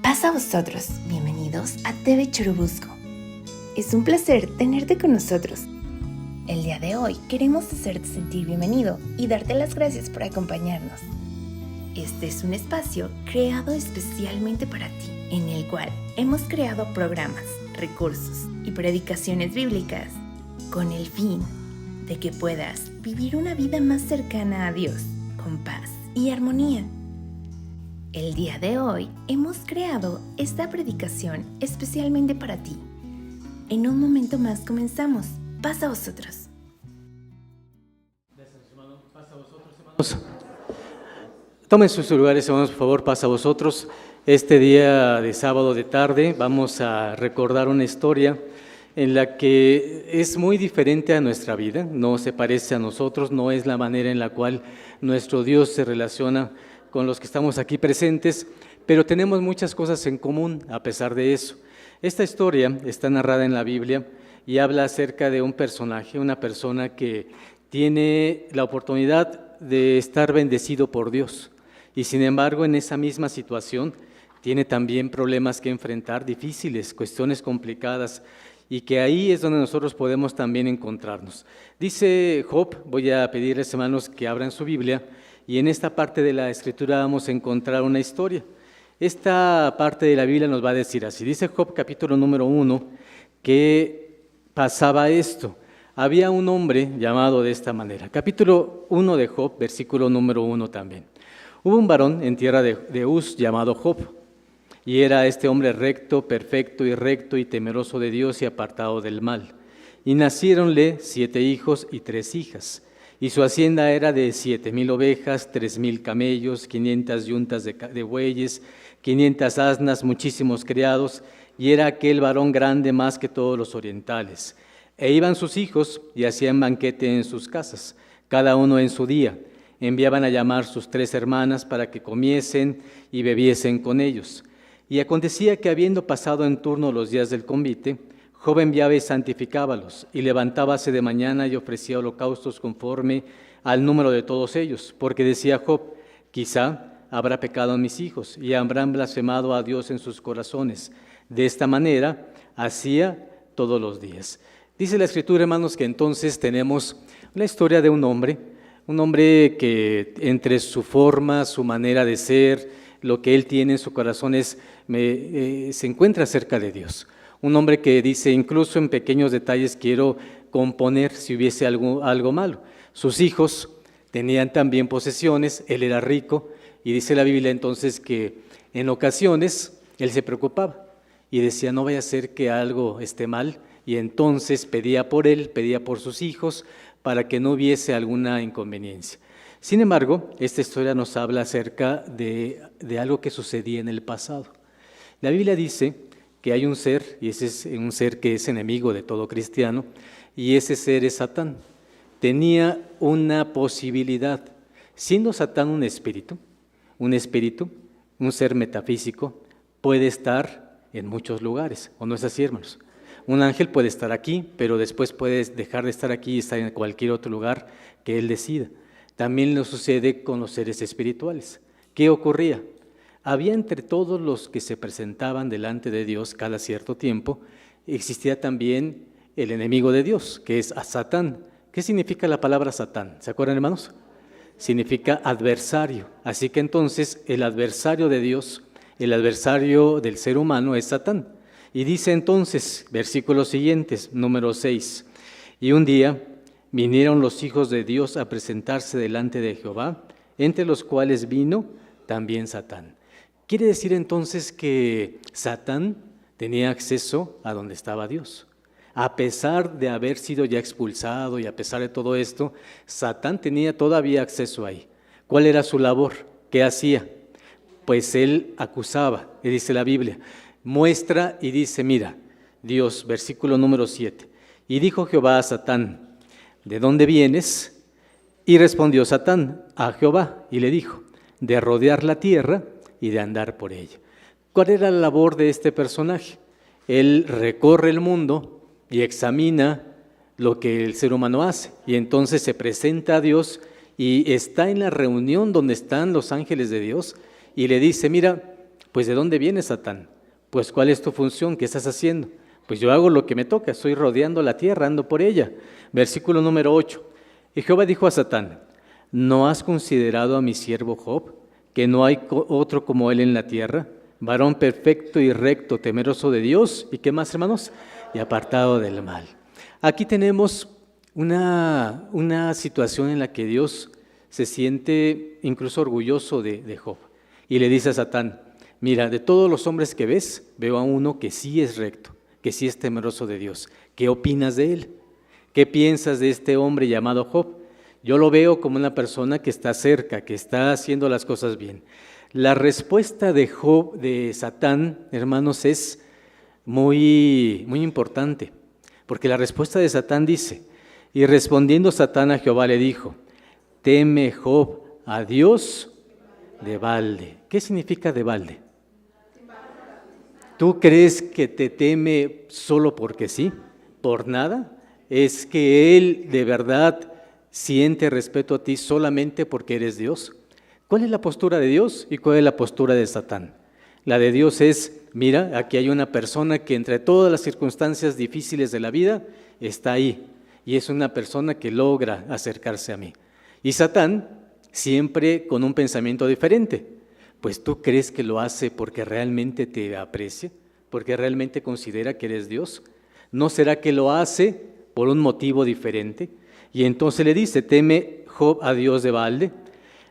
Paz a vosotros, bienvenidos a TV Churubusco. Es un placer tenerte con nosotros. El día de hoy queremos hacerte sentir bienvenido y darte las gracias por acompañarnos. Este es un espacio creado especialmente para ti, en el cual hemos creado programas, recursos y predicaciones bíblicas con el fin de que puedas vivir una vida más cercana a Dios, con paz y armonía. El día de hoy hemos creado esta predicación especialmente para ti. En un momento más comenzamos. Paz a vosotros. Gracias, hermano. Paz a vosotros, hermanos. Tomen sus lugares, hermanos, por favor. Paz a vosotros. Este día de sábado de tarde vamos a recordar una historia en la que es muy diferente a nuestra vida, no se parece a nosotros, no es la manera en la cual nuestro Dios se relaciona con los que estamos aquí presentes, pero tenemos muchas cosas en común a pesar de eso. Esta historia está narrada en la Biblia y habla acerca de un personaje, una persona que tiene la oportunidad de estar bendecido por Dios y sin embargo en esa misma situación tiene también problemas que enfrentar, difíciles, cuestiones complicadas, y que ahí es donde nosotros podemos también encontrarnos. Dice Job, voy a pedirles, hermanos, que abran su Biblia, y en esta parte de la Escritura vamos a encontrar una historia. Esta parte de la Biblia nos va a decir así, dice Job capítulo número 1, que pasaba esto. Había un hombre llamado de esta manera. Capítulo 1 de Job, versículo número 1 también. Hubo un varón en tierra de Uz llamado Job, y era este hombre recto, perfecto y recto y temeroso de Dios y apartado del mal. Y naciéronle 7 hijos y 3 hijas. Y su hacienda era de 7,000 ovejas, 3,000 camellos, 500 yuntas de bueyes, 500 asnas, muchísimos criados, y era aquel varón grande más que todos los orientales. E iban sus hijos y hacían banquete en sus casas, cada uno en su día. Enviaban a llamar sus 3 hermanas para que comiesen y bebiesen con ellos. Y acontecía que habiendo pasado en turno los días del convite, Job enviaba y santificábalos, y levantábase de mañana y ofrecía holocaustos conforme al número de todos ellos, porque decía Job, quizá habrá pecado en mis hijos, y habrán blasfemado a Dios en sus corazones. De esta manera hacía todos los días. Dice la Escritura, hermanos, que entonces tenemos la historia de un hombre que entre su forma, su manera de ser, lo que él tiene en su corazón se encuentra cerca de Dios. Un hombre que dice, incluso en pequeños detalles quiero componer si hubiese algo malo. Sus hijos tenían también posesiones, él era rico, y dice la Biblia entonces que en ocasiones él se preocupaba y decía, no vaya a ser que algo esté mal, y entonces pedía por él, pedía por sus hijos, para que no hubiese alguna inconveniencia. Sin embargo, esta historia nos habla acerca de algo que sucedía en el pasado. La Biblia dice que hay un ser, y ese es un ser que es enemigo de todo cristiano, y ese ser es Satán. Tenía una posibilidad, siendo Satán un espíritu, un ser metafísico, puede estar en muchos lugares, ¿o no es así, hermanos? Un ángel puede estar aquí, pero después puede dejar de estar aquí y estar en cualquier otro lugar que él decida. También lo sucede con los seres espirituales. ¿Qué ocurría? Había entre todos los que se presentaban delante de Dios cada cierto tiempo, existía también el enemigo de Dios, que es a Satán. ¿Qué significa la palabra Satán? ¿Se acuerdan, hermanos? Significa adversario. Así que entonces el adversario de Dios, el adversario del ser humano es Satán. Y dice entonces, versículos siguientes, número 6, y un día vinieron los hijos de Dios a presentarse delante de Jehová, entre los cuales vino también Satán. Quiere decir entonces que Satán tenía acceso a donde estaba Dios. A pesar de haber sido ya expulsado y a pesar de todo esto, Satán tenía todavía acceso ahí. ¿Cuál era su labor? ¿Qué hacía? Pues él acusaba, y dice la Biblia, muestra y dice, mira, Dios, versículo número 7, y dijo Jehová a Satán, ¿de dónde vienes? Y respondió Satán a Jehová y le dijo, de rodear la tierra y de andar por ella. ¿Cuál era la labor de este personaje? Él recorre el mundo y examina lo que el ser humano hace, y entonces se presenta a Dios y está en la reunión donde están los ángeles de Dios y le dice, mira, Pues ¿de dónde viene Satán? Pues ¿cuál es tu función? ¿Qué estás haciendo? Pues yo hago lo que me toca, estoy rodeando la tierra, ando por ella. Versículo número 8. Y Jehová dijo a Satán: ¿no has considerado a mi siervo Job, que no hay otro como él en la tierra? Varón perfecto y recto, temeroso de Dios. ¿Y qué más, hermanos? Y apartado del mal. Aquí tenemos una situación en la que Dios se siente incluso orgulloso de Job. Y le dice a Satán: mira, de todos los hombres que ves, veo a uno que sí es recto, que sí es temeroso de Dios. ¿Qué opinas de él? ¿Qué piensas de este hombre llamado Job? Yo lo veo como una persona que está cerca, que está haciendo las cosas bien. La respuesta de Job, de Satán, hermanos, es muy importante, porque la respuesta de Satán dice: y respondiendo Satán a Jehová le dijo: teme Job a Dios de balde. ¿Qué significa de balde? ¿Tú crees que te teme solo porque sí? ¿Por nada? ¿Es que él de verdad siente respeto a ti solamente porque eres Dios? ¿Cuál es la postura de Dios y cuál es la postura de Satán? La de Dios es: mira, aquí hay una persona que entre todas las circunstancias difíciles de la vida está ahí, y es una persona que logra acercarse a mí. Y Satán siempre con un pensamiento diferente. Pues tú crees que lo hace porque realmente te aprecia, porque realmente considera que eres Dios. ¿No será que lo hace por un motivo diferente? Y entonces le dice: teme Job a Dios de balde.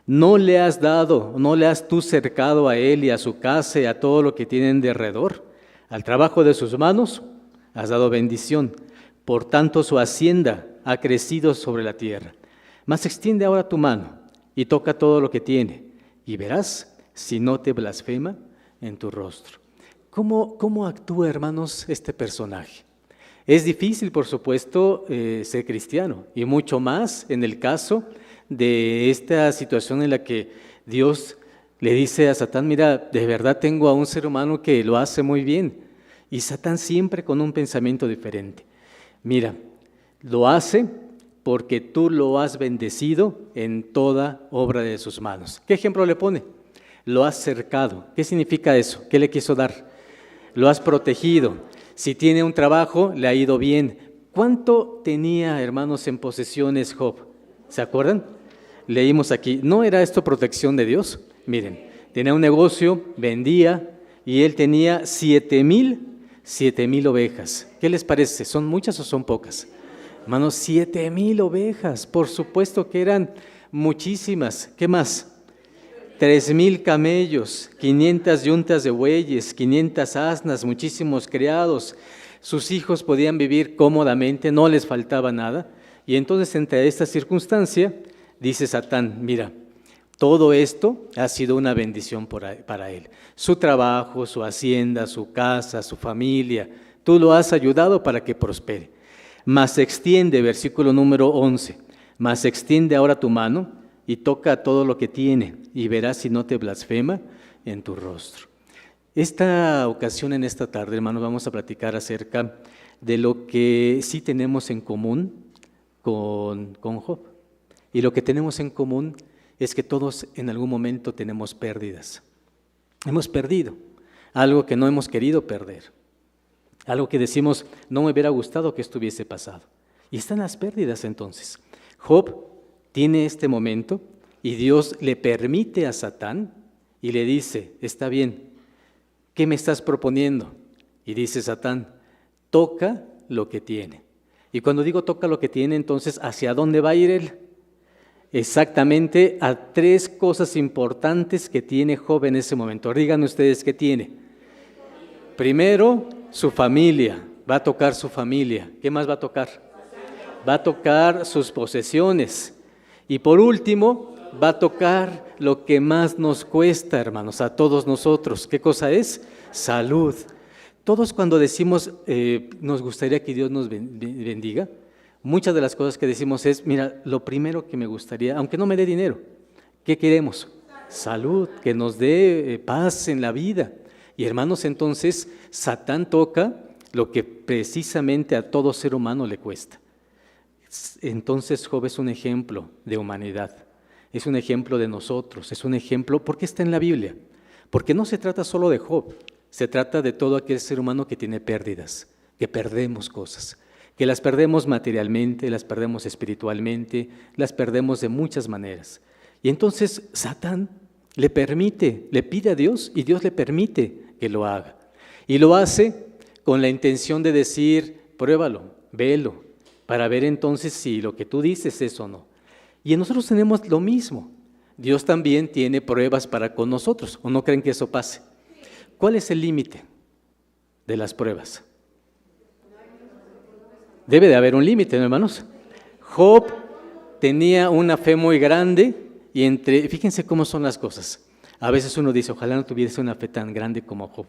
¿No le has dado, no le has tú cercado a él y a su casa y a todo lo que tienen de alrededor? Al trabajo de sus manos has dado bendición. Por tanto su hacienda ha crecido sobre la tierra. Mas extiende ahora tu mano y toca todo lo que tiene, y verás si no te blasfema en tu rostro. ¿Cómo actúa, hermanos, este personaje? Es difícil, por supuesto, ser cristiano, y mucho más en el caso de esta situación en la que Dios le dice a Satán: mira, de verdad tengo a un ser humano que lo hace muy bien. Y Satán siempre con un pensamiento diferente. Mira, lo hace porque tú lo has bendecido en toda obra de sus manos. ¿Qué ejemplo le pone? Lo has cercado. ¿Qué significa eso? ¿Qué le quiso dar? Lo has protegido. Si tiene un trabajo, le ha ido bien. ¿Cuánto tenía, hermanos, en posesiones Job? ¿Se acuerdan? Leímos aquí. ¿No era esto protección de Dios? Miren, tenía un negocio, vendía, y él tenía 7,000 ovejas. ¿Qué les parece? ¿Son muchas o son pocas? Hermanos, 7,000 ovejas. Por supuesto que eran muchísimas. ¿Qué más? 3,000 camellos, 500 yuntas de bueyes, 500 asnas, muchísimos criados. Sus hijos podían vivir cómodamente, no les faltaba nada. Y entonces, entre esta circunstancia, dice Satán: mira, todo esto ha sido una bendición para él. Su trabajo, su hacienda, su casa, su familia, tú lo has ayudado para que prospere. Mas extiende, versículo número 11, mas extiende ahora tu mano y toca todo lo que tiene, y verás si no te blasfema en tu rostro. Esta ocasión, en esta tarde, hermanos, vamos a platicar acerca de lo que sí tenemos en común con Job. Y lo que tenemos en común es que todos en algún momento tenemos pérdidas. Hemos perdido algo que no hemos querido perder, algo que decimos: no me hubiera gustado que esto hubiese pasado. Y están las pérdidas entonces. Job tiene este momento y Dios le permite a Satán y le dice: está bien, ¿qué me estás proponiendo? Y dice Satán: toca lo que tiene. Y cuando digo toca lo que tiene, entonces, ¿hacia dónde va a ir él? Exactamente a 3 cosas importantes que tiene Job en ese momento. Díganme ustedes qué tiene. Primero, su familia. Va a tocar su familia. ¿Qué más va a tocar? Va a tocar sus posesiones. Y por último, va a tocar lo que más nos cuesta, hermanos, a todos nosotros. ¿Qué cosa es? Salud. Todos, cuando decimos nos gustaría que Dios nos bendiga, muchas de las cosas que decimos es: mira, lo primero que me gustaría, aunque no me dé dinero, ¿qué queremos? Salud, que nos dé paz en la vida. Y hermanos, entonces Satán toca lo que precisamente a todo ser humano le cuesta. Entonces Job es un ejemplo de humanidad, es un ejemplo de nosotros, es un ejemplo. ¿Por qué está en la Biblia? Porque no se trata solo de Job, se trata de todo aquel ser humano que tiene pérdidas, que perdemos cosas, que las perdemos materialmente, las perdemos espiritualmente, las perdemos de muchas maneras. Y entonces Satán le pide a Dios y Dios le permite que lo haga. Y lo hace con la intención de decir, pruébalo, velo, para ver entonces si lo que tú dices es o no. Y nosotros tenemos lo mismo. Dios también tiene pruebas para con nosotros, ¿o no creen que eso pase? ¿Cuál es el límite de las pruebas? Debe de haber un límite, ¿no, hermanos? Job tenía una fe muy grande y fíjense cómo son las cosas. A veces uno dice, ojalá no tuviese una fe tan grande como Job,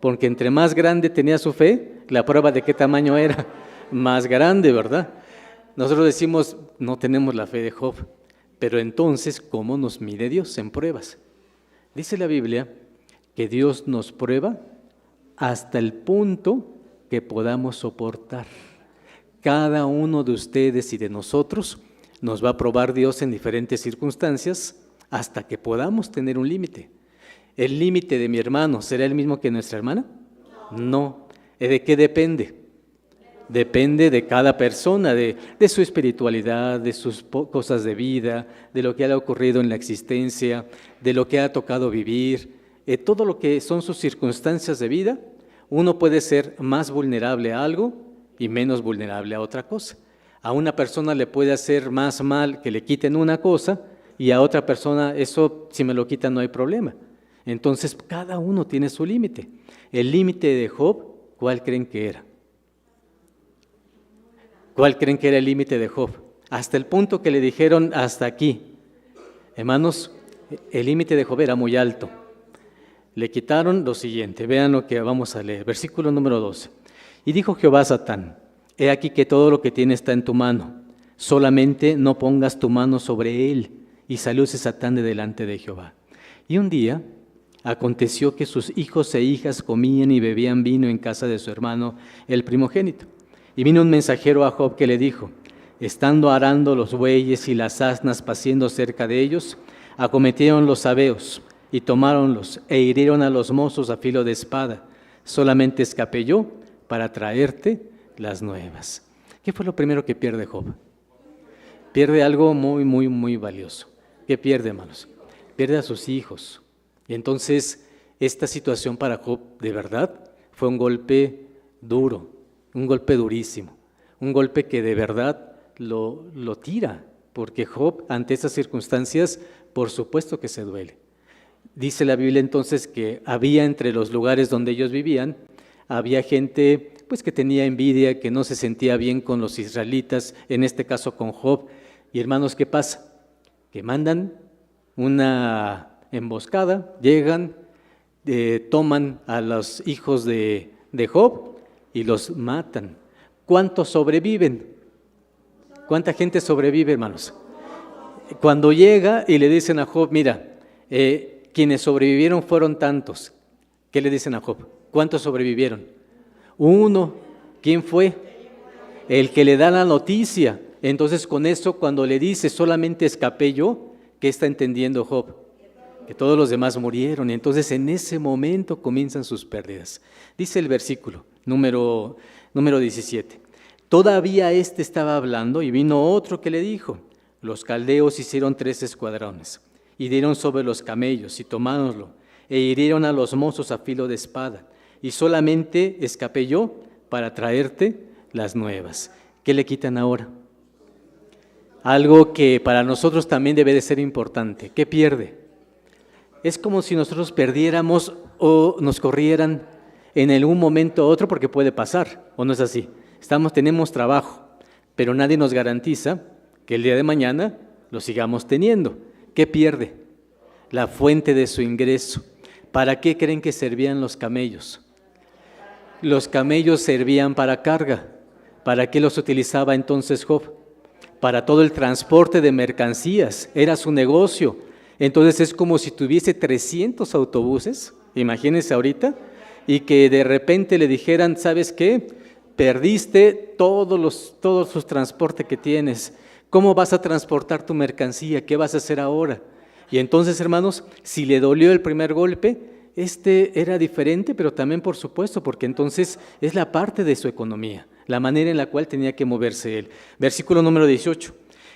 porque entre más grande tenía su fe, la prueba de qué tamaño era más grande, ¿verdad? Nosotros decimos, no tenemos la fe de Job, pero entonces, ¿cómo nos mide Dios en pruebas? Dice la Biblia que Dios nos prueba hasta el punto que podamos soportar. Cada uno de ustedes y de nosotros nos va a probar Dios en diferentes circunstancias hasta que podamos tener un límite. ¿El límite de mi hermano será el mismo que nuestra hermana? No. ¿De qué depende? Depende de cada persona, de su espiritualidad, de sus cosas de vida, de lo que ha ocurrido en la existencia, de lo que ha tocado vivir, todo lo que son sus circunstancias de vida. Uno puede ser más vulnerable a algo y menos vulnerable a otra cosa. A una persona le puede hacer más mal que le quiten una cosa y a otra persona eso si me lo quitan no hay problema. Entonces cada uno tiene su límite. El límite de Job, ¿cuál creen que era? ¿Cuál creen que era el límite de Job? Hasta el punto que le dijeron hasta aquí. Hermanos, el límite de Job era muy alto. Le quitaron lo siguiente, vean lo que vamos a leer, versículo número 12. Y dijo Jehová a Satán, he aquí que todo lo que tiene está en tu mano, solamente no pongas tu mano sobre él. Y salióse Satán de delante de Jehová. Y un día aconteció que sus hijos e hijas comían y bebían vino en casa de su hermano, el primogénito. Y vino un mensajero a Job que le dijo, estando arando los bueyes y las asnas paciendo cerca de ellos, acometieron los sabeos y tomáronlos e hirieron a los mozos a filo de espada. Solamente escapé yo para traerte las nuevas. ¿Qué fue lo primero que pierde Job? Pierde algo muy, muy, muy valioso. ¿Qué pierde, hermanos? Pierde a sus hijos. Y entonces, esta situación para Job, de verdad, fue un golpe duro, un golpe durísimo, un golpe que de verdad lo tira, porque Job, ante esas circunstancias, por supuesto que se duele. Dice la Biblia entonces que había entre los lugares donde ellos vivían, había gente pues que tenía envidia, que no se sentía bien con los israelitas, en este caso con Job. Y hermanos, ¿qué pasa? Que mandan una emboscada, llegan, toman a los hijos de Job y los matan. ¿Cuántos sobreviven? ¿Cuánta gente sobrevive, hermanos? Cuando llega y le dicen a Job, mira, quienes sobrevivieron fueron tantos. ¿Qué le dicen a Job? ¿Cuántos sobrevivieron? Uno. ¿Quién fue? El que le da la noticia. Entonces con eso, cuando le dice solamente escapé yo, ¿qué está entendiendo Job? Que todos los demás murieron. Y entonces en ese momento comienzan sus pérdidas. Dice el versículo número 17. Todavía estaba hablando y vino otro que le dijo, los caldeos hicieron 3 escuadrones y dieron sobre los camellos y tomáronlo e hirieron a los mozos a filo de espada y solamente escapé yo para traerte las nuevas. ¿Qué le quitan ahora? Algo que para nosotros también debe de ser importante. ¿Qué pierde? Es como si nosotros perdiéramos o nos corrieran en algún momento u otro, porque puede pasar, ¿o no es así? Tenemos trabajo, pero nadie nos garantiza que el día de mañana lo sigamos teniendo. ¿Qué pierde? La fuente de su ingreso. ¿Para qué creen que servían los camellos? Los camellos servían para carga. ¿Para qué los utilizaba entonces Job? Para todo el transporte de mercancías, era su negocio. Entonces es como si tuviese 300 autobuses, imagínense ahorita, y que de repente le dijeran, ¿sabes qué? Perdiste todos los transportes que tienes. ¿Cómo vas a transportar tu mercancía? ¿Qué vas a hacer ahora? Y entonces, hermanos, si le dolió el primer golpe, este era diferente, pero también por supuesto, porque entonces es la parte de su economía, la manera en la cual tenía que moverse él. Versículo número 18.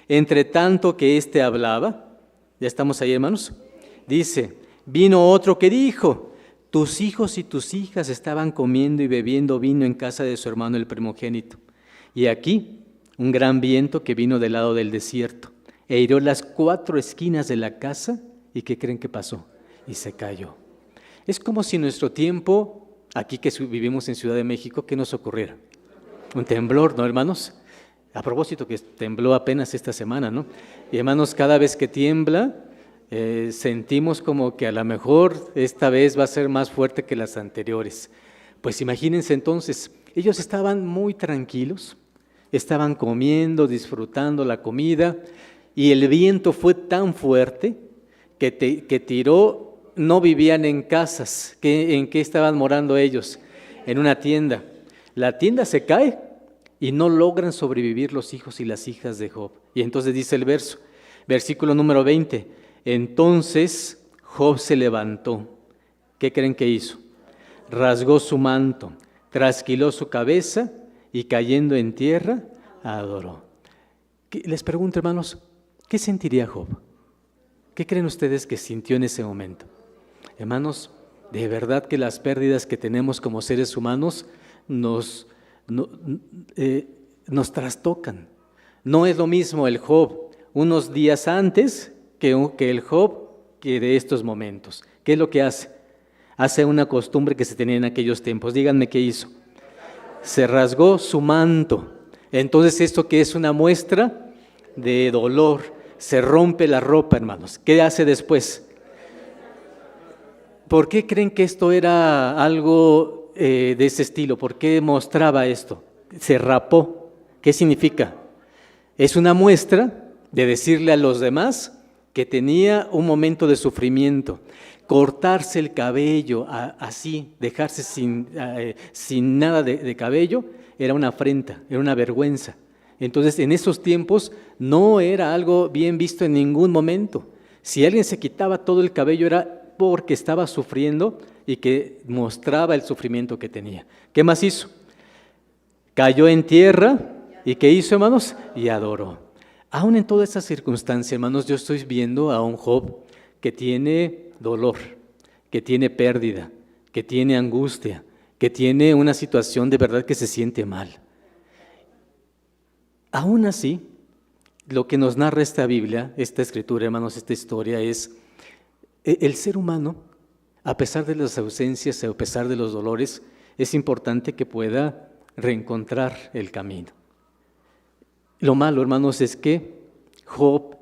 Entre tanto que éste hablaba, ya estamos ahí, hermanos, dice, vino otro que dijo, tus hijos y tus hijas estaban comiendo y bebiendo vino en casa de su hermano el primogénito. Y aquí un gran viento que vino del lado del desierto e hirió las 4 esquinas de la casa. ¿Y qué creen que pasó? Y se cayó. Es como si en nuestro tiempo, aquí que vivimos en Ciudad de México, ¿qué nos ocurriera? Un temblor, ¿no, hermanos? A propósito, que tembló apenas esta semana, ¿no? Y hermanos, cada vez que tiembla, sentimos como que a lo mejor esta vez va a ser más fuerte que las anteriores. Pues imagínense entonces, ellos estaban muy tranquilos, estaban comiendo, disfrutando la comida, y el viento fue tan fuerte que tiró. No vivían en casas. ¿En qué estaban morando ellos? En una tienda. La tienda se cae y no logran sobrevivir los hijos y las hijas de Job. Y entonces dice el versículo número 20. Entonces Job se levantó. ¿Qué creen que hizo? Rasgó su manto, trasquiló su cabeza y cayendo en tierra, adoró. Les pregunto, hermanos, ¿qué sentiría Job? ¿Qué creen ustedes que sintió en ese momento? Hermanos, de verdad que las pérdidas que tenemos como seres humanos nos trastocan. No es lo mismo el Job unos días antes que el Job que de estos momentos. ¿Qué es lo que hace? Hace una costumbre que se tenía en aquellos tiempos. Díganme qué hizo. Se rasgó su manto. Entonces, esto que es una muestra de dolor, se rompe la ropa, hermanos. ¿Qué hace después? ¿Por qué creen que esto era algo de ese estilo? ¿Por qué mostraba esto? Se rapó. ¿Qué significa? Es una muestra de decirle a los demás que tenía un momento de sufrimiento. Cortarse el cabello así, dejarse sin nada de cabello, era una afrenta, era una vergüenza. Entonces, en esos tiempos no era algo bien visto en ningún momento. Si alguien se quitaba todo el cabello era porque estaba sufriendo y que mostraba el sufrimiento que tenía. ¿Qué más hizo? Cayó en tierra y ¿qué hizo, hermanos? Y adoró. Aún en toda esa circunstancia, hermanos, yo estoy viendo a un Job que tiene dolor, que tiene pérdida, que tiene angustia, que tiene una situación de verdad que se siente mal. Aún así, lo que nos narra esta Biblia, esta escritura, hermanos, esta historia es el ser humano, a pesar de las ausencias, a pesar de los dolores, es importante que pueda reencontrar el camino. Lo malo, hermanos, es que Job,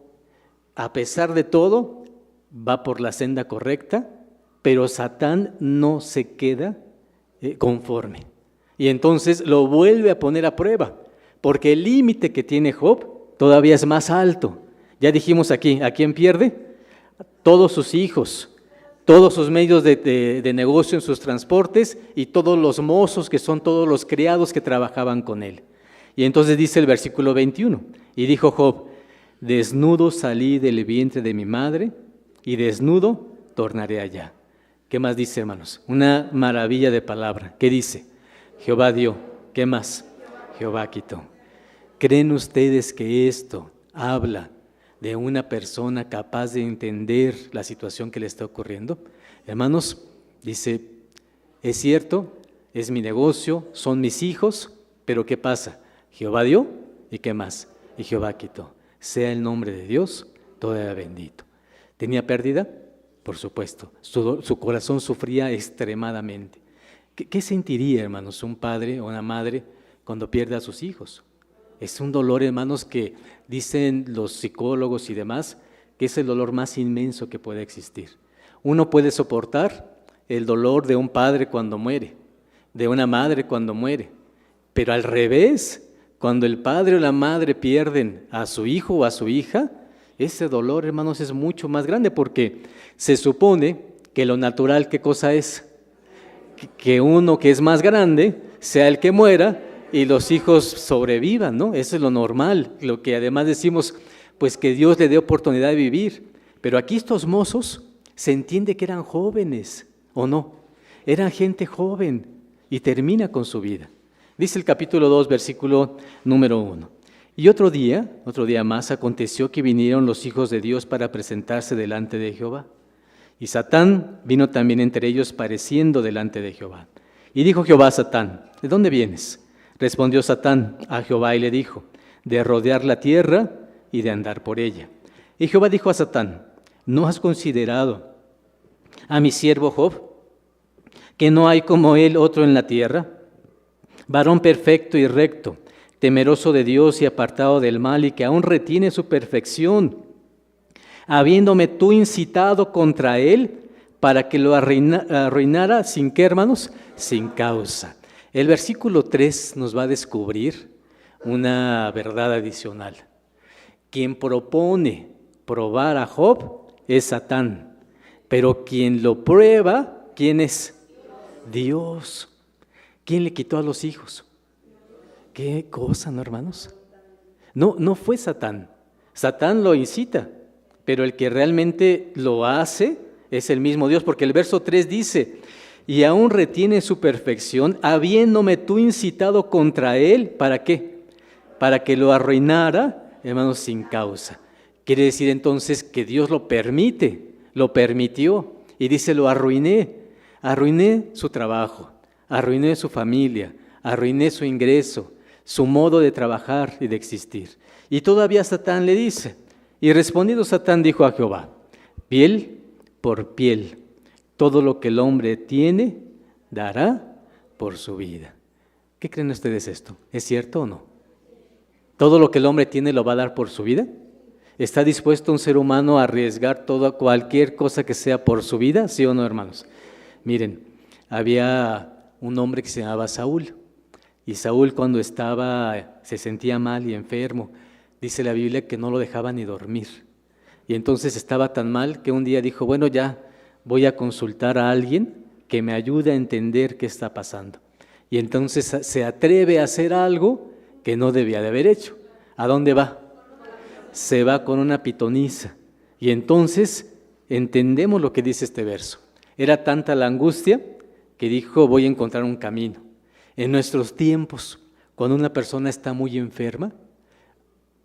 a pesar de todo, va por la senda correcta, pero Satán no se queda conforme. Y entonces lo vuelve a poner a prueba, porque el límite que tiene Job todavía es más alto. Ya dijimos aquí, ¿a quién pierde? Todos sus hijos, todos sus medios de negocio en sus transportes y todos los mozos que son todos los criados que trabajaban con él. Y entonces dice el versículo 21, y dijo Job, desnudo salí del vientre de mi madre y desnudo tornaré allá. ¿Qué más dice, hermanos? Una maravilla de palabra. ¿Qué dice? Jehová dio. ¿Qué más? Jehová quitó. ¿Creen ustedes que esto habla de una persona capaz de entender la situación que le está ocurriendo? Hermanos, dice, es cierto, es mi negocio, son mis hijos, pero ¿qué pasa? Jehová dio, ¿y qué más? Y Jehová quitó. Sea el nombre de Dios todavía bendito. ¿Tenía pérdida? Por supuesto. Su corazón sufría extremadamente. ¿Qué sentiría, hermanos, un padre o una madre cuando pierde a sus hijos? Es un dolor, hermanos, que dicen los psicólogos y demás, que es el dolor más inmenso que puede existir. Uno puede soportar el dolor de un padre cuando muere, de una madre cuando muere, pero al revés, cuando el padre o la madre pierden a su hijo o a su hija, ese dolor, hermanos, es mucho más grande, porque se supone que lo natural, ¿qué cosa es? Que uno que es más grande sea el que muera y los hijos sobrevivan, ¿no? Eso es lo normal, lo que además decimos, pues que Dios le dé oportunidad de vivir. Pero aquí estos mozos se entiende que eran jóvenes, ¿o no? Eran gente joven y termina con su vida. Dice el capítulo 2, versículo número 1. Y otro día más, aconteció que vinieron los hijos de Dios para presentarse delante de Jehová. Y Satán vino también entre ellos pareciendo delante de Jehová. Y dijo Jehová a Satán, ¿de dónde vienes? Respondió Satán a Jehová y le dijo, de rodear la tierra y de andar por ella. Y Jehová dijo a Satán, ¿no has considerado a mi siervo Job, que no hay como él otro en la tierra? Varón perfecto y recto, temeroso de Dios y apartado del mal, y que aún retiene su perfección, habiéndome tú incitado contra él para que lo arruinara, ¿sin qué, hermanos? Sin causa. El versículo 3 nos va a descubrir una verdad adicional. Quien propone probar a Job es Satán, pero quien lo prueba, ¿quién es? Dios. ¿Quién le quitó a los hijos? ¿Qué cosa, no, hermanos? No fue Satán. Satán lo incita, pero el que realmente lo hace es el mismo Dios, porque el verso 3 dice, y aún retiene su perfección, habiéndome tú incitado contra él, ¿para qué? Para que lo arruinara, hermanos, sin causa. Quiere decir entonces que Dios lo permite, lo permitió, y dice, lo arruiné su trabajo, arruiné su familia, arruiné su ingreso, su modo de trabajar y de existir. Y todavía Satán le dice, y respondiendo Satán dijo a Jehová, piel por piel, todo lo que el hombre tiene, dará por su vida. ¿Qué creen ustedes esto? ¿Es cierto o no? ¿Todo lo que el hombre tiene lo va a dar por su vida? ¿Está dispuesto un ser humano a arriesgar cualquier cosa que sea por su vida? ¿Sí o no, hermanos? Miren, había un hombre que se llamaba Saúl, y Saúl cuando se sentía mal y enfermo, dice la Biblia que no lo dejaba ni dormir. Y entonces estaba tan mal que un día dijo, bueno, ya voy a consultar a alguien que me ayude a entender qué está pasando. Y entonces se atreve a hacer algo que no debía de haber hecho. ¿A dónde va? Se va con una pitonisa. Y entonces entendemos lo que dice este verso. Era tanta la angustia que dijo, voy a encontrar un camino. En nuestros tiempos, cuando una persona está muy enferma,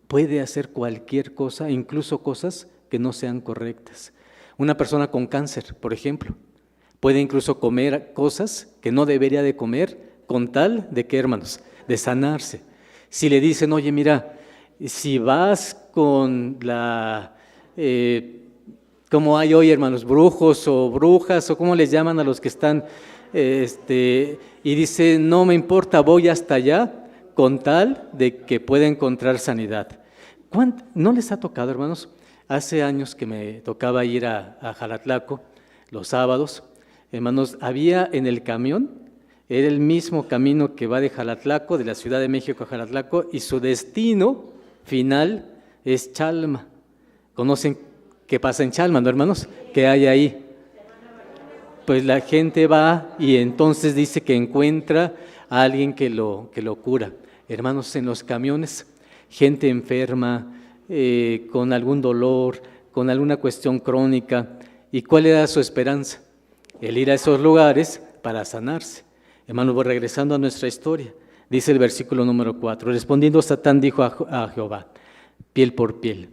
puede hacer cualquier cosa, incluso cosas que no sean correctas. Una persona con cáncer, por ejemplo, puede incluso comer cosas que no debería de comer con tal de que, hermanos, de sanarse. Si le dicen, oye, mira, si vas con como hay hoy, hermanos, brujos o brujas, o como les llaman a los que están, y dice, no me importa, voy hasta allá, con tal de que pueda encontrar sanidad. ¿No les ha tocado, hermanos? Hace años que me tocaba ir a Jalatlaco, los sábados, hermanos, había en el camión, era el mismo camino que va de Jalatlaco, de la Ciudad de México a Jalatlaco, y su destino final es Chalma. ¿Conocen qué pasa en Chalma, no, hermanos? ¿Qué hay ahí? Pues la gente va y entonces dice que encuentra a alguien que lo cura. Hermanos, en los camiones, gente enferma, con algún dolor, con alguna cuestión crónica. ¿Y cuál era su esperanza? El ir a esos lugares para sanarse. Hermanos, regresando a nuestra historia, dice el versículo número 4, respondiendo Satán dijo a Jehová, piel por piel,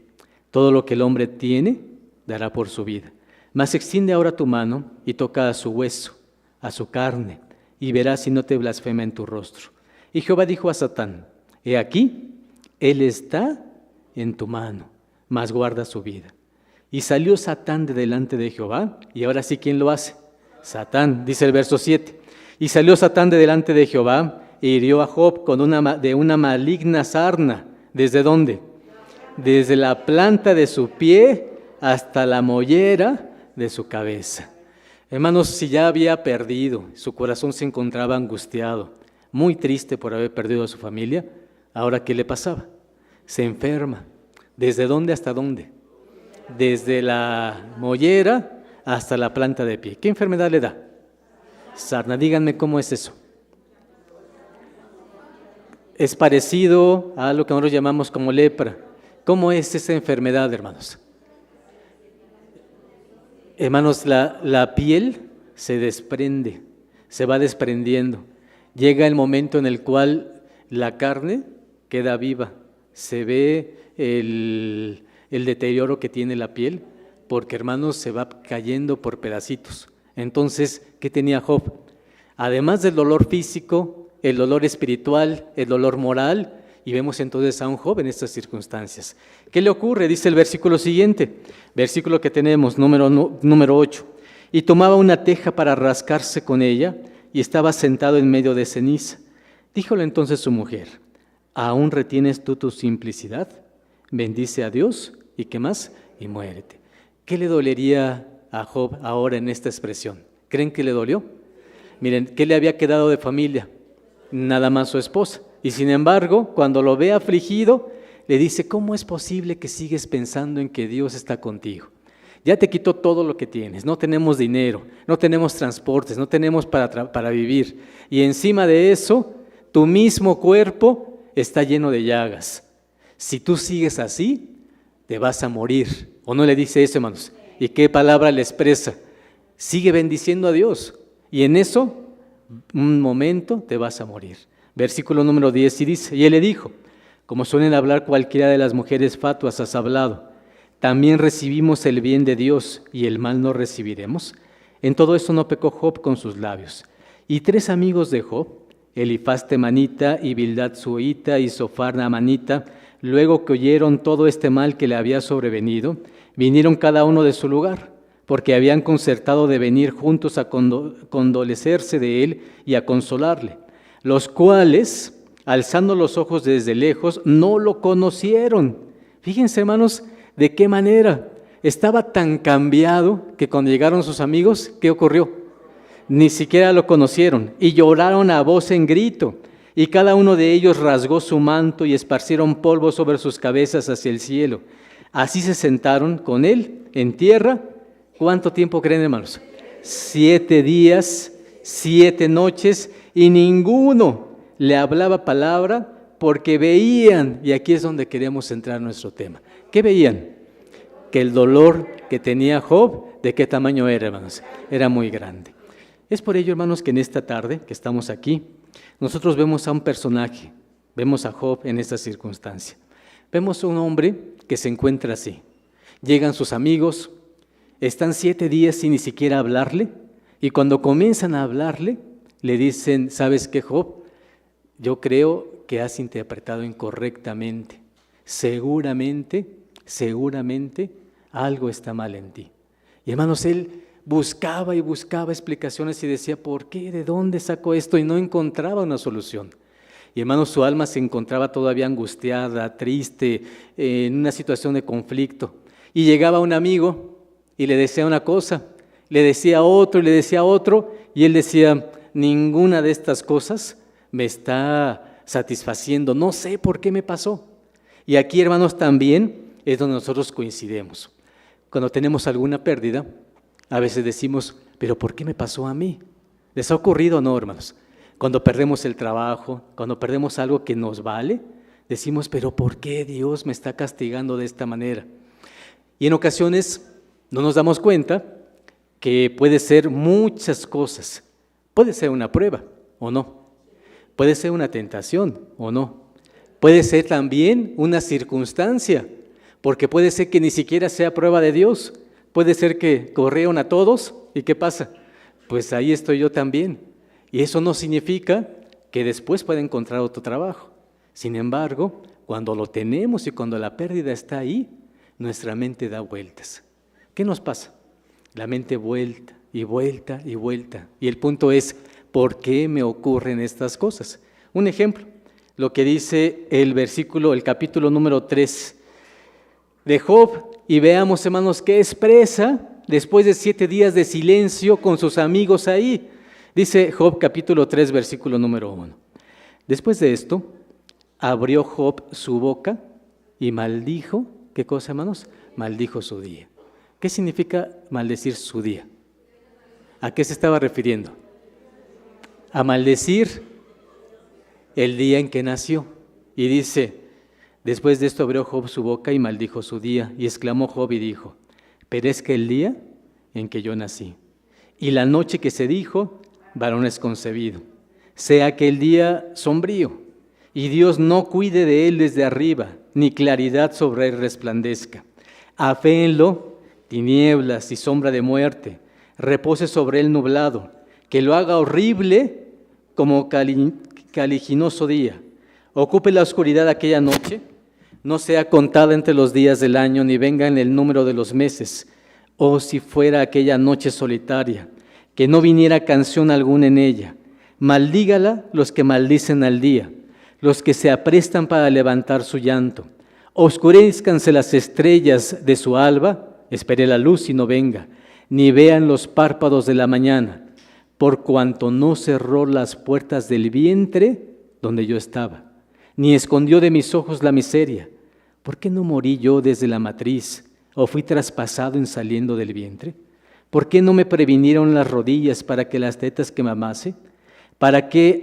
todo lo que el hombre tiene, dará por su vida. Mas extiende ahora tu mano y toca a su hueso, a su carne, y verás si no te blasfema en tu rostro. Y Jehová dijo a Satán, he aquí, él está en tu mano, mas guarda su vida. Y salió Satán de delante de Jehová, y ahora sí, ¿quién lo hace? Satán, dice el verso 7. Y salió Satán de delante de Jehová, e hirió a Job de una maligna sarna. ¿Desde dónde? Desde la planta de su pie hasta la mollera de su cabeza. Hermanos, si ya había perdido, su corazón se encontraba angustiado, muy triste por haber perdido a su familia, ahora ¿qué le pasaba? Se enferma. ¿Desde dónde hasta dónde? Desde la mollera hasta la planta de pie. ¿Qué enfermedad le da? Sarna. Díganme cómo es eso. Es parecido a lo que nosotros llamamos como lepra. ¿Cómo es esa enfermedad, hermanos? Hermanos, la piel se desprende, se va desprendiendo. Llega el momento en el cual la carne queda viva, se ve el deterioro que tiene la piel, porque hermanos se va cayendo por pedacitos. Entonces, ¿qué tenía Job? Además del dolor físico, el dolor espiritual, el dolor moral, y vemos entonces a un Job en estas circunstancias. ¿Qué le ocurre? Dice el versículo siguiente, versículo que tenemos, número 8. Y tomaba una teja para rascarse con ella, y estaba sentado en medio de ceniza. Díjole entonces su mujer: ¿aún retienes tú tu simplicidad? Bendice a Dios, ¿y qué más? Y muérete. ¿Qué le dolería a Job ahora en esta expresión? ¿Creen que le dolió? Miren, ¿qué le había quedado de familia? Nada más su esposa. Y sin embargo, cuando lo ve afligido, le dice: ¿cómo es posible que sigues pensando en que Dios está contigo? Ya te quitó todo lo que tienes, no tenemos dinero, no tenemos transportes, no tenemos para vivir. Y encima de eso, tu mismo cuerpo está lleno de llagas. Si tú sigues así, te vas a morir. ¿O no le dice eso, hermanos? ¿Y qué palabra le expresa? Sigue bendiciendo a Dios. Y en eso, un momento, te vas a morir. Versículo número 10 y dice: y él le dijo: como suelen hablar cualquiera de las mujeres fatuas, has hablado. ¿También recibimos el bien de Dios y el mal no recibiremos? En todo esto no pecó Job con sus labios. Y 3 amigos de Job, Elifaz temanita y Bildad suita y Zofar naamanita, luego que oyeron todo este mal que le había sobrevenido, vinieron cada uno de su lugar, porque habían concertado de venir juntos a condolecerse de él y a consolarle, los cuales, alzando los ojos desde lejos, no lo conocieron. Fíjense, hermanos, de qué manera estaba tan cambiado que cuando llegaron sus amigos, ¿qué ocurrió? Ni siquiera lo conocieron y lloraron a voz en grito. Y cada uno de ellos rasgó su manto y esparcieron polvo sobre sus cabezas hacia el cielo. Así se sentaron con él en tierra. ¿Cuánto tiempo creen, hermanos? 7 días, 7 noches, y ninguno le hablaba palabra, porque veían, y aquí es donde queremos centrar nuestro tema. ¿Qué veían? Que el dolor que tenía Job, ¿de qué tamaño era, hermanos? Era muy grande. Es por ello, hermanos, que en esta tarde que estamos aquí, nosotros vemos a un personaje, vemos a Job en esta circunstancia. Vemos a un hombre que se encuentra así. Llegan sus amigos, están 7 días sin ni siquiera hablarle, y cuando comienzan a hablarle, le dicen: ¿sabes qué, Job? Yo creo que has interpretado incorrectamente. Seguramente algo está mal en ti. Y hermanos, él buscaba y buscaba explicaciones y decía: ¿por qué? ¿De dónde sacó esto? Y no encontraba una solución. Y hermanos, su alma se encontraba todavía angustiada, triste, en una situación de conflicto. Y llegaba un amigo y le decía una cosa, le decía otro y le decía otro, y él decía: ninguna de estas cosas me está satisfaciendo, no sé por qué me pasó. Y aquí, hermanos, también es donde nosotros coincidimos. Cuando tenemos alguna pérdida, a veces decimos: ¿pero por qué me pasó a mí? ¿Les ha ocurrido o no, hermanos? Cuando perdemos el trabajo, cuando perdemos algo que nos vale, decimos: ¿pero por qué Dios me está castigando de esta manera? Y en ocasiones no nos damos cuenta que puede ser muchas cosas. Puede ser una prueba o no. Puede ser una tentación o no. Puede ser también una circunstancia, porque puede ser que ni siquiera sea prueba de Dios. Puede ser que corrieron a todos y ¿qué pasa? Pues ahí estoy yo también. Y eso no significa que después pueda encontrar otro trabajo. Sin embargo, cuando lo tenemos y cuando la pérdida está ahí, nuestra mente da vueltas. ¿Qué nos pasa? La mente vuelta y vuelta y vuelta. Y el punto es: ¿por qué me ocurren estas cosas? Un ejemplo, lo que dice el capítulo número 3 de Job. Y veamos, hermanos, qué expresa después de 7 días de silencio con sus amigos ahí. Dice Job capítulo 3, versículo número 1. Después de esto, abrió Job su boca y maldijo. ¿Qué cosa, hermanos? Maldijo su día. ¿Qué significa maldecir su día? ¿A qué se estaba refiriendo? A maldecir el día en que nació. Y dice: después de esto abrió Job su boca y maldijo su día. Y exclamó Job y dijo: perezca el día en que yo nací. y la noche que se dijo, varón es concebido. Sea aquel día sombrío, y Dios no cuide de él desde arriba, ni claridad sobre él resplandezca. Aféenlo tinieblas y sombra de muerte, repose sobre él nublado, que lo haga horrible como caliginoso día. Ocupe la oscuridad aquella noche, no sea contada entre los días del año, ni venga en el número de los meses. Oh, si fuera aquella noche solitaria, que no viniera canción alguna en ella. Maldígala los que maldicen al día, los que se aprestan para levantar su llanto. Oscurezcanse las estrellas de su alba, espere la luz y no venga, ni vean los párpados de la mañana, por cuanto no cerró las puertas del vientre donde yo estaba, ni escondió de mis ojos la miseria. ¿Por qué no morí yo desde la matriz, o fui traspasado en saliendo del vientre? ¿Por qué no me previnieron las rodillas para que las tetas que mamase? ¿Para qué,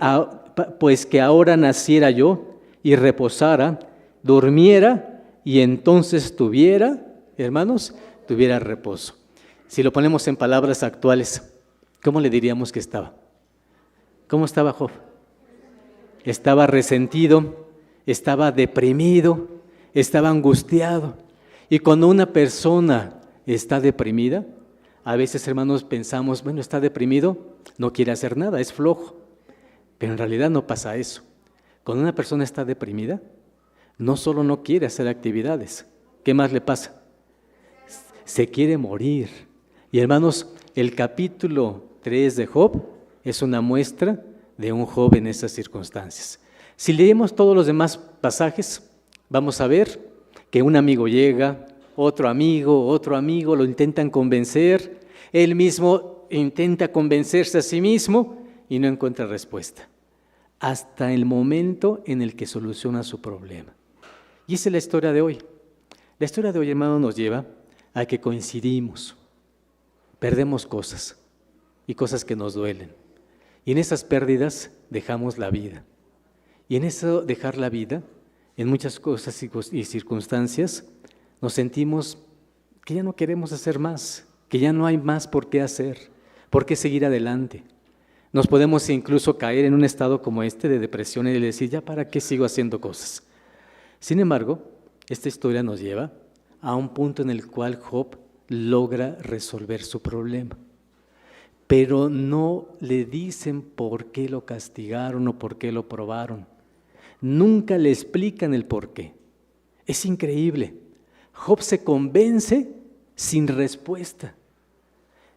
pues que ahora naciera yo y reposara, durmiera y entonces tuviera, hermanos, tuviera reposo? Si lo ponemos en palabras actuales, ¿cómo le diríamos que estaba? ¿Cómo estaba Job? Estaba resentido, estaba deprimido, estaba angustiado. Y cuando una persona está deprimida, a veces, hermanos, pensamos, bueno, está deprimido, no quiere hacer nada, es flojo. Pero en realidad no pasa eso. Cuando una persona está deprimida, no solo no quiere hacer actividades, ¿qué más le pasa? Se quiere morir. Y hermanos, el capítulo 3 de Job es una muestra de un Job en esas circunstancias. Si leemos todos los demás pasajes, vamos a ver que un amigo llega, otro amigo, lo intentan convencer, él mismo intenta convencerse a sí mismo y no encuentra respuesta, hasta el momento en el que soluciona su problema. Y esa es la historia de hoy. La historia de hoy, hermano, nos lleva a que coincidimos, perdemos cosas y cosas que nos duelen. Y en esas pérdidas dejamos la vida. Y en eso dejar la vida, en muchas cosas y circunstancias, nos sentimos que ya no queremos hacer más, que ya no hay más por qué hacer, por qué seguir adelante. Nos podemos incluso caer en un estado como este de depresión y de decir, ¿ya para qué sigo haciendo cosas? Sin embargo, esta historia nos lleva a un punto en el cual Job logra resolver su problema. Pero no le dicen por qué lo castigaron o por qué lo probaron. Nunca le explican el por qué. Es increíble. Job se convence sin respuesta.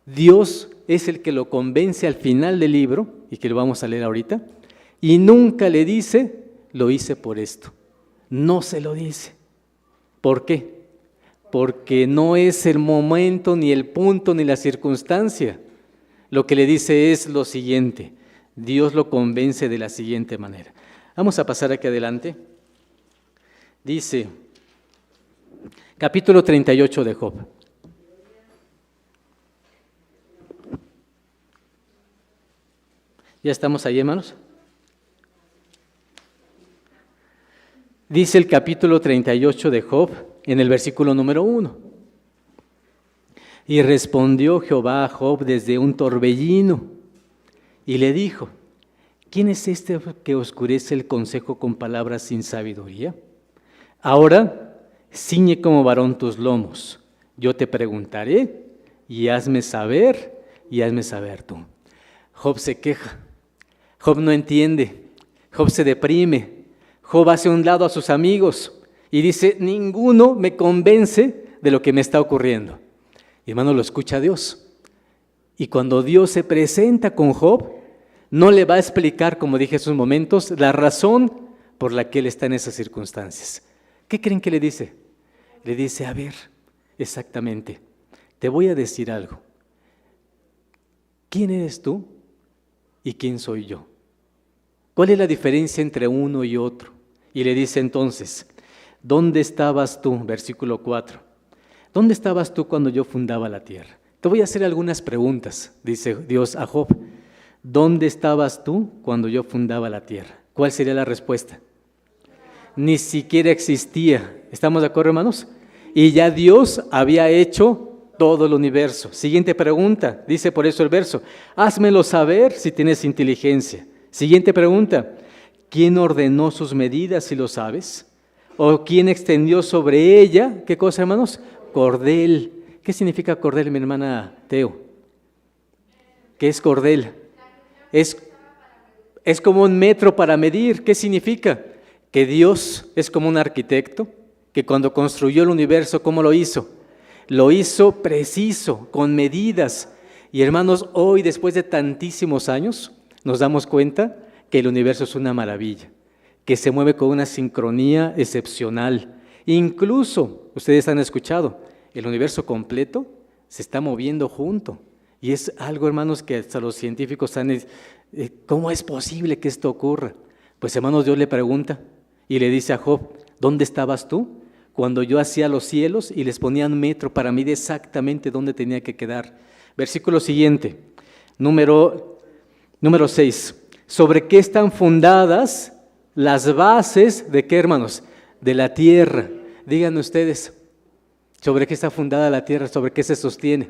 Dios es el que lo convence al final del libro, y que lo vamos a leer ahorita, y nunca le dice, lo hice por esto. No se lo dice. ¿Por qué? Porque no es el momento, ni el punto, ni la circunstancia. Lo que le dice es lo siguiente. Dios lo convence de la siguiente manera. Vamos a pasar aquí adelante. Dice, capítulo 38 de Job. ¿Ya estamos ahí, hermanos? Dice el capítulo 38 de Job en el versículo número 1. Y respondió Jehová a Job desde un torbellino y le dijo, ¿quién es este que oscurece el consejo con palabras sin sabiduría? Ahora ciñe como varón tus lomos, yo te preguntaré y hazme saber tú. Job se queja, Job no entiende, Job se deprime, Job hace a un lado a sus amigos y dice, ninguno me convence de lo que me está ocurriendo. Y hermano, lo escucha Dios. Y cuando Dios se presenta con Job, no le va a explicar, como dije hace unos momentos, la razón por la que él está en esas circunstancias. ¿Qué creen que le dice? Le dice, a ver, exactamente, te voy a decir algo. ¿Quién eres tú y quién soy yo? ¿Cuál es la diferencia entre uno y otro? Y le dice entonces, ¿dónde estabas tú? Versículo 4. ¿Dónde estabas tú cuando yo fundaba la tierra? Te voy a hacer algunas preguntas, dice Dios a Job. ¿Dónde estabas tú cuando yo fundaba la tierra? ¿Cuál sería la respuesta? Ni siquiera existía. ¿Estamos de acuerdo, hermanos? Y ya Dios había hecho todo el universo. Siguiente pregunta, dice por eso el verso, házmelo saber si tienes inteligencia. Siguiente pregunta, ¿quién ordenó sus medidas si lo sabes? ¿O quién extendió sobre ella? ¿Qué cosa, hermanos? Cordel. ¿Qué significa cordel, mi hermana Teo? ¿Qué es cordel? Es como un metro para medir. ¿Qué significa? Que Dios es como un arquitecto, que cuando construyó el universo, ¿cómo lo hizo? Lo hizo preciso, con medidas. Y hermanos, hoy, después de tantísimos años, nos damos cuenta que el universo es una maravilla, que se mueve con una sincronía excepcional. Incluso, ustedes han escuchado, el universo completo se está moviendo junto. Y es algo, hermanos, que hasta los científicos han ¿cómo es posible que esto ocurra? Pues, hermanos, Dios le pregunta y le dice a Job, ¿dónde estabas tú cuando yo hacía los cielos y les ponía un metro para medir exactamente dónde tenía que quedar? Versículo siguiente, número 6. ¿Sobre qué están fundadas las bases de qué, hermanos? De la tierra. Díganme ustedes, ¿sobre qué está fundada la tierra? ¿Sobre qué se sostiene?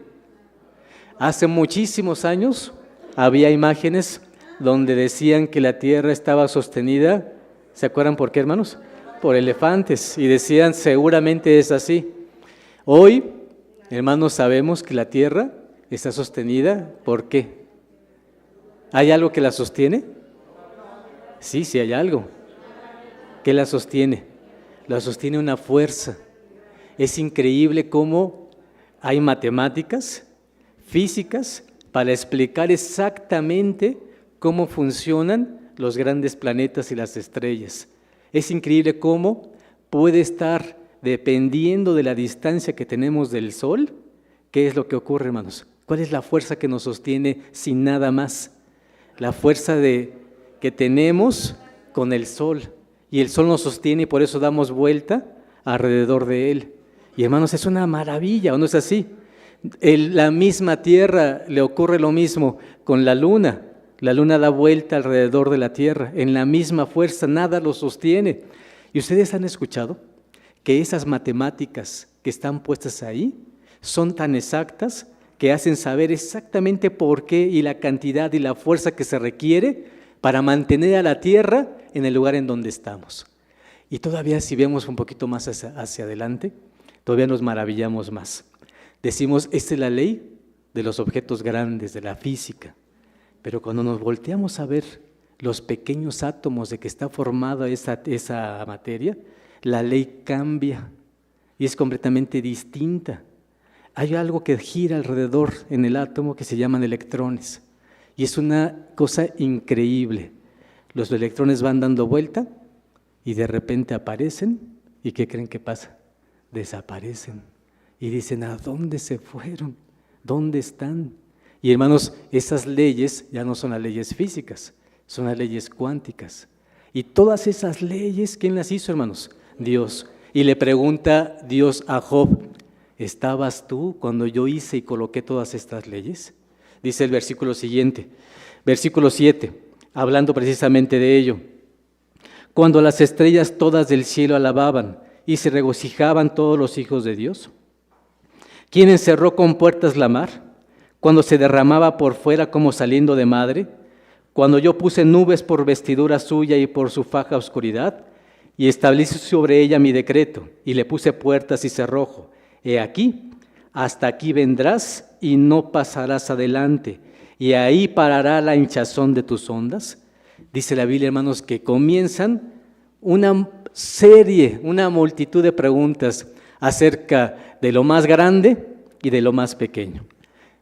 Hace muchísimos años había imágenes donde decían que la tierra estaba sostenida, ¿se acuerdan por qué, hermanos? Por elefantes, y decían seguramente es así. Hoy, hermanos, sabemos que la tierra está sostenida, ¿por qué? ¿Hay algo que la sostiene? Sí, sí hay algo. ¿Qué la sostiene? La sostiene una fuerza. Es increíble cómo hay matemáticas, físicas, para explicar exactamente cómo funcionan los grandes planetas y las estrellas. Es increíble cómo puede estar, dependiendo de la distancia que tenemos del Sol, ¿qué es lo que ocurre, hermanos? ¿Cuál es la fuerza que nos sostiene sin nada más? La fuerza que tenemos con el Sol. Y el Sol nos sostiene y por eso damos vuelta alrededor de él. Y hermanos, es una maravilla, ¿o no es así? La misma Tierra le ocurre lo mismo con la Luna. La Luna da vuelta alrededor de la Tierra, en la misma fuerza, nada lo sostiene. ¿Y ustedes han escuchado que esas matemáticas que están puestas ahí son tan exactas que hacen saber exactamente por qué y la cantidad y la fuerza que se requiere para mantener a la Tierra en el lugar en donde estamos? Y todavía si vemos un poquito más hacia adelante, todavía nos maravillamos más. Decimos, esta es la ley de los objetos grandes, de la física. Pero cuando nos volteamos a ver los pequeños átomos de que está formada esa materia, la ley cambia y es completamente distinta. Hay algo que gira alrededor en el átomo que se llaman electrones. Y es una cosa increíble. Los electrones van dando vuelta y de repente aparecen. ¿Y qué creen que pasa? Desaparecen. Y dicen, ¿a dónde se fueron? ¿Dónde están? Y hermanos, esas leyes ya no son las leyes físicas, son las leyes cuánticas. Y todas esas leyes, ¿quién las hizo, hermanos? Dios. Y le pregunta Dios a Job, ¿estabas tú cuando yo hice y coloqué todas estas leyes? Dice el versículo siguiente, versículo 7, hablando precisamente de ello. Cuando las estrellas todas del cielo alababan y se regocijaban todos los hijos de Dios. ¿Quién encerró con puertas la mar? Cuando se derramaba por fuera como saliendo de madre, cuando yo puse nubes por vestidura suya y por su faja oscuridad, y establecí sobre ella mi decreto, y le puse puertas y cerrojo. He aquí, hasta aquí vendrás y no pasarás adelante, y ahí parará la hinchazón de tus ondas. Dice la Biblia, hermanos, que comienzan una serie, una multitud de preguntas acerca de lo más grande y de lo más pequeño.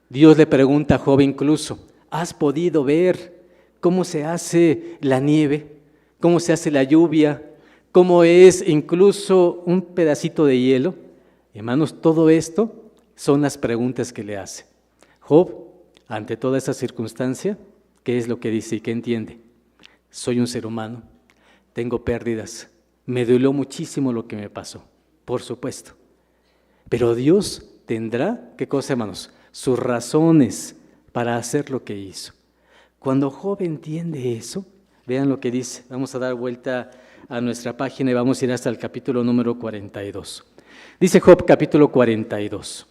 Dios le pregunta a Job incluso, ¿has podido ver cómo se hace la nieve? ¿Cómo se hace la lluvia? ¿Cómo es incluso un pedacito de hielo? Hermanos, todo esto son las preguntas que le hace. Job, ante toda esa circunstancia, ¿qué es lo que dice y qué entiende? Soy un ser humano, tengo pérdidas, me dolió muchísimo lo que me pasó, por supuesto. Pero Dios tendrá, ¿qué cosa, hermanos? Sus razones para hacer lo que hizo. Cuando Job entiende eso, vean lo que dice. Vamos a dar vuelta a nuestra página y vamos a ir hasta el capítulo número 42. Dice Job, capítulo 42.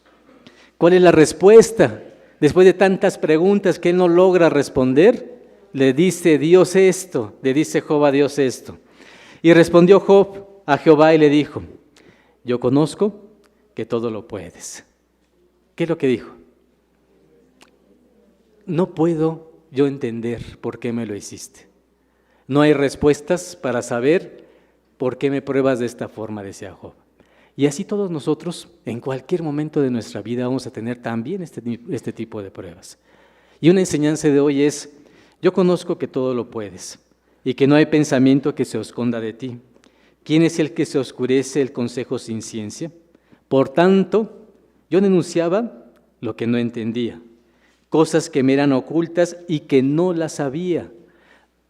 ¿Cuál es la respuesta? Después de tantas preguntas que él no logra responder, le dice Dios esto, le dice Job a Dios esto. Y respondió Job a Jehová y le dijo, yo conozco que todo lo puedes. ¿Qué es lo que dijo? No puedo yo entender por qué me lo hiciste. No hay respuestas para saber por qué me pruebas de esta forma, decía Job. Y así todos nosotros, en cualquier momento de nuestra vida, vamos a tener también este tipo de pruebas. Y una enseñanza de hoy es, yo conozco que todo lo puedes y que no hay pensamiento que se esconda de ti. ¿Quién es el que se oscurece el consejo sin ciencia? Por tanto, yo denunciaba lo que no entendía, cosas que me eran ocultas y que no las sabía.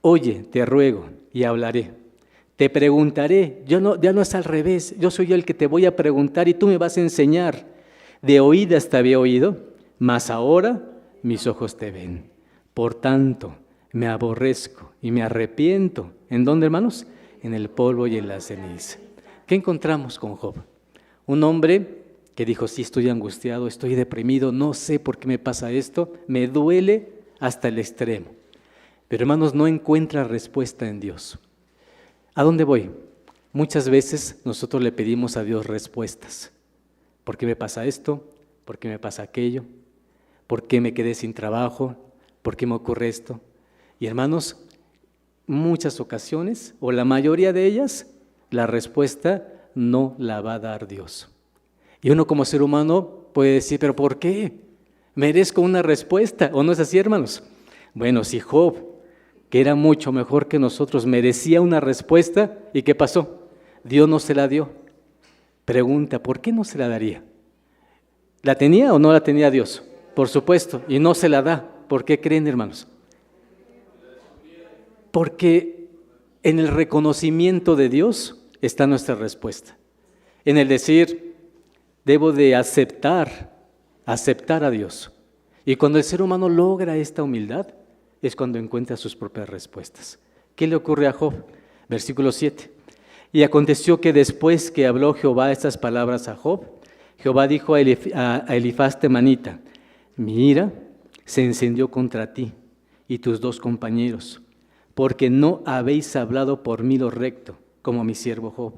Oye, te ruego y hablaré. Te preguntaré, ya no es al revés, yo soy el que te voy a preguntar y tú me vas a enseñar. De oídas te había oído, mas ahora mis ojos te ven. Por tanto, me aborrezco y me arrepiento. ¿En dónde, hermanos? En el polvo y en la ceniza. ¿Qué encontramos con Job? Un hombre que dijo, sí, estoy angustiado, estoy deprimido, no sé por qué me pasa esto, me duele hasta el extremo. Pero hermanos, no encuentra respuesta en Dios. ¿A dónde voy? Muchas veces nosotros le pedimos a Dios respuestas. ¿Por qué me pasa esto? ¿Por qué me pasa aquello? ¿Por qué me quedé sin trabajo? ¿Por qué me ocurre esto? Y hermanos, muchas ocasiones, o la mayoría de ellas, la respuesta no la va a dar Dios. Y uno como ser humano puede decir, ¿pero por qué? ¿Merezco una respuesta? ¿O no es así, hermanos? Bueno, si Job, que era mucho mejor que nosotros, merecía una respuesta, ¿y qué pasó? Dios no se la dio. Pregunta, ¿por qué no se la daría? ¿La tenía o no la tenía Dios? Por supuesto, y no se la da. ¿Por qué creen, hermanos? Porque en el reconocimiento de Dios está nuestra respuesta. En el decir, debo de aceptar a Dios. Y cuando el ser humano logra esta humildad, es cuando encuentra sus propias respuestas. ¿Qué le ocurre a Job? Versículo 7. Y aconteció que después que habló Jehová estas palabras a Job, Jehová dijo a Elifaz temanita, mi ira se encendió contra ti y tus 2 compañeros, porque no habéis hablado por mí lo recto, como mi siervo Job.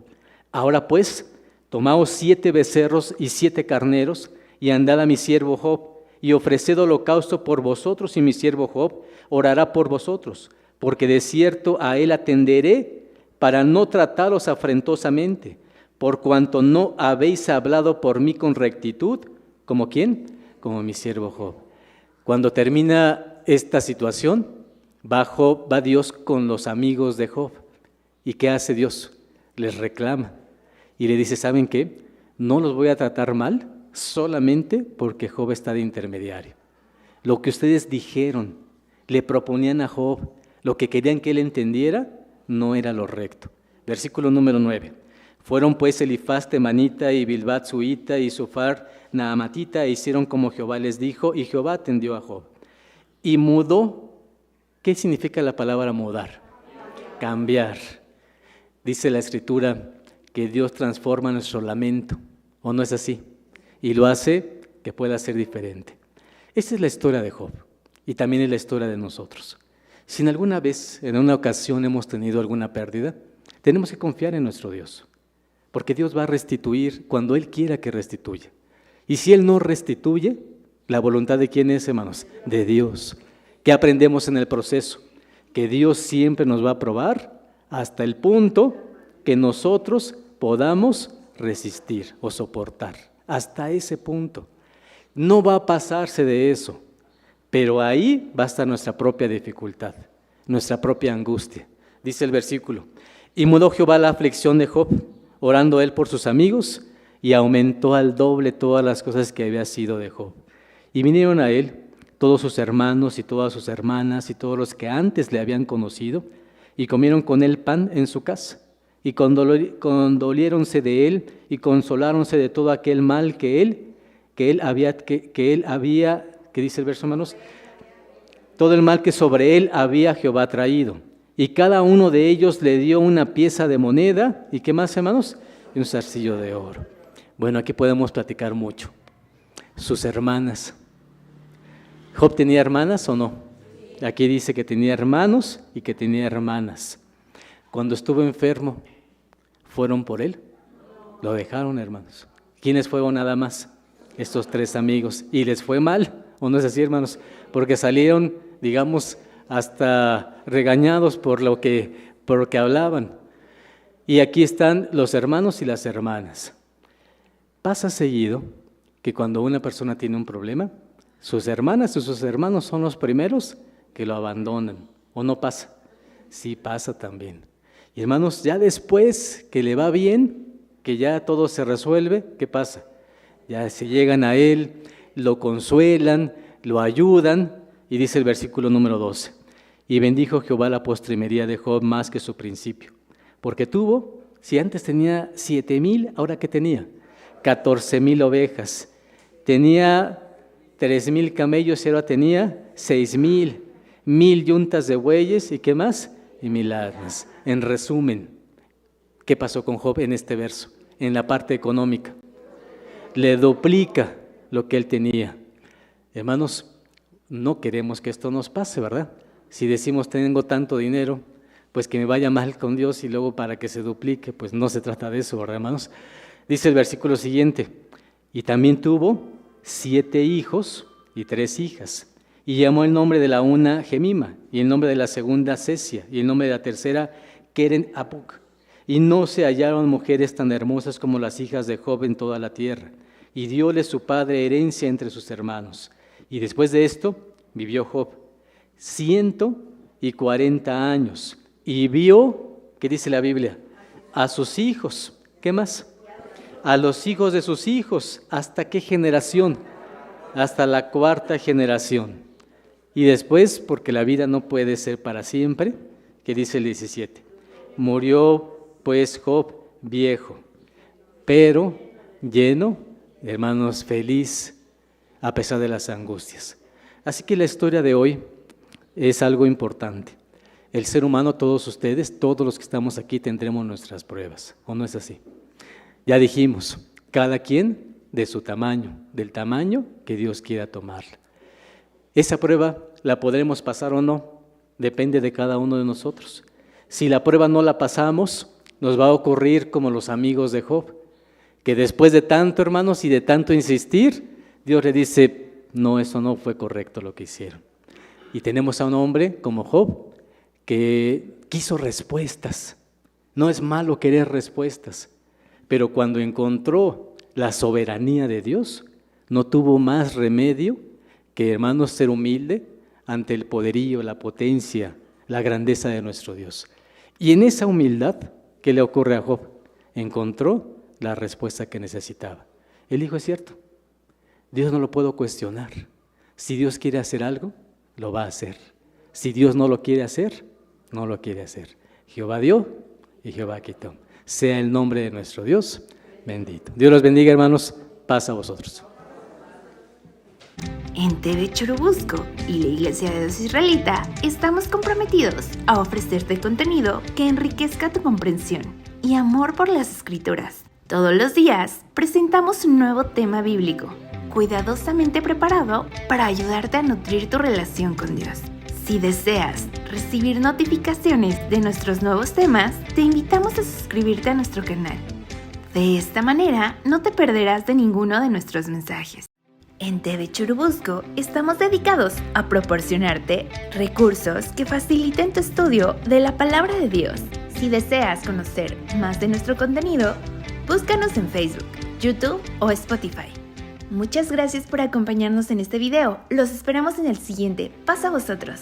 Ahora pues, tomaos 7 becerros y 7 carneros, y andad a mi siervo Job, y ofreced holocausto por vosotros, y mi siervo Job orará por vosotros, porque de cierto a él atenderé, para no trataros afrentosamente, por cuanto no habéis hablado por mí con rectitud, ¿como quién? Como mi siervo Job. Cuando termina esta situación, va Dios con los amigos de Job. ¿Y qué hace Dios? Les reclama y le dice, ¿saben qué? No los voy a tratar mal solamente porque Job está de intermediario. Lo que ustedes dijeron, le proponían a Job, lo que querían que él entendiera, no era lo recto. Versículo número 9. Fueron pues Elifaz temanita y Bilbat suita y Sofar naamatita e hicieron como Jehová les dijo, y Jehová atendió a Job. Y mudó. ¿Qué significa la palabra mudar? Cambiar. Dice la Escritura que Dios transforma nuestro lamento, ¿o no es así? Y lo hace que pueda ser diferente. Esta es la historia de Job y también es la historia de nosotros. Si en alguna vez, en una ocasión hemos tenido alguna pérdida, tenemos que confiar en nuestro Dios, porque Dios va a restituir cuando Él quiera que restituya. Y si Él no restituye, ¿la voluntad de quién es, hermanos? De Dios. ¿Qué aprendemos en el proceso? Que Dios siempre nos va a probar hasta el punto que nosotros podamos resistir o soportar. Hasta ese punto. No va a pasarse de eso, pero ahí va a estar nuestra propia dificultad, nuestra propia angustia. Dice el versículo, y mudó Jehová la aflicción de Job, orando él por sus amigos, y aumentó al doble todas las cosas que había sido de Job. Y vinieron a él todos sus hermanos y todas sus hermanas y todos los que antes le habían conocido, y comieron con él pan en su casa. Y condoliéronse de él y consoláronse de todo aquel mal que él había, que dice el verso, hermanos, todo el mal que sobre él había Jehová traído. Y cada uno de ellos le dio una pieza de moneda, ¿y qué más, hermanos? Y un zarcillo de oro. Bueno, aquí podemos platicar mucho sus hermanas. ¿Job tenía hermanas o no? Aquí dice que tenía hermanos y que tenía hermanas. Cuando estuvo enfermo, ¿fueron por él? Lo dejaron, hermanos. ¿Quiénes fueron nada más? Estos 3 amigos. ¿Y les fue mal? ¿O no es así, hermanos? Porque salieron, digamos, hasta regañados por lo que hablaban. Y aquí están los hermanos y las hermanas. Pasa seguido que cuando una persona tiene un problema, sus hermanas y sus hermanos son los primeros que lo abandonan. ¿O no pasa? Sí pasa también. Y hermanos, ya después que le va bien, que ya todo se resuelve, ¿qué pasa? Ya se llegan a él, lo consuelan, lo ayudan, y dice el versículo número 12, y bendijo Jehová la postrimería de Job más que su principio, porque tuvo, si antes tenía 7,000, ¿ahora qué tenía? 14,000 ovejas, tenía 3,000 camellos y ahora tenía 6,000, 1,000 yuntas de bueyes, ¿y qué más? Y 1,000 asnas. En resumen, ¿qué pasó con Job en este verso? En la parte económica. Le duplica lo que él tenía. Hermanos, no queremos que esto nos pase, ¿verdad? Si decimos tengo tanto dinero, pues que me vaya mal con Dios y luego para que se duplique, pues no se trata de eso, ¿verdad, hermanos? Dice el versículo siguiente, y también tuvo 7 hijos y 3 hijas, y llamó el nombre de la una Gemima, y el nombre de la segunda Cesia, y el nombre de la tercera Keren Apuk. Y no se hallaron mujeres tan hermosas como las hijas de Job en toda la tierra. Y dióle su padre herencia entre sus hermanos. Y después de esto vivió Job 140 años. Y vio, ¿qué dice la Biblia? A sus hijos. ¿Qué más? A los hijos de sus hijos. ¿Hasta qué generación? Hasta la 4ª generación. Y después, porque la vida no puede ser para siempre, ¿qué dice el 17? Murió pues Job viejo, pero lleno, hermanos, feliz a pesar de las angustias. Así que la historia de hoy es algo importante. El ser humano, todos ustedes, todos los que estamos aquí tendremos nuestras pruebas, ¿o no es así? Ya dijimos, cada quien de su tamaño, del tamaño que Dios quiera tomarla. Esa prueba la podremos pasar o no, depende de cada uno de nosotros. Si la prueba no la pasamos, nos va a ocurrir como los amigos de Job, que después de tanto, hermanos, y de tanto insistir, Dios le dice, no, eso no fue correcto lo que hicieron. Y tenemos a un hombre como Job que quiso respuestas. No es malo querer respuestas, pero cuando encontró la soberanía de Dios, no tuvo más remedio que, hermanos, ser humilde ante el poderío, la potencia, la grandeza de nuestro Dios. Y en esa humildad, ¿qué le ocurre a Job? Encontró la respuesta que necesitaba. Él dijo, es cierto, Dios no lo puedo cuestionar. Si Dios quiere hacer algo, lo va a hacer. Si Dios no lo quiere hacer, no lo quiere hacer. Jehová dio y Jehová quitó. Sea el nombre de nuestro Dios bendito. Dios los bendiga, hermanos. Paz a vosotros. En TV Churubusco y la Iglesia de Dios Israelita estamos comprometidos a ofrecerte contenido que enriquezca tu comprensión y amor por las Escrituras. Todos los días presentamos un nuevo tema bíblico, cuidadosamente preparado para ayudarte a nutrir tu relación con Dios. Si deseas recibir notificaciones de nuestros nuevos temas, te invitamos a suscribirte a nuestro canal. De esta manera, no te perderás de ninguno de nuestros mensajes. En TV Churubusco estamos dedicados a proporcionarte recursos que faciliten tu estudio de la Palabra de Dios. Si deseas conocer más de nuestro contenido, búscanos en Facebook, YouTube o Spotify. Muchas gracias por acompañarnos en este video. Los esperamos en el siguiente. Paz a vosotros.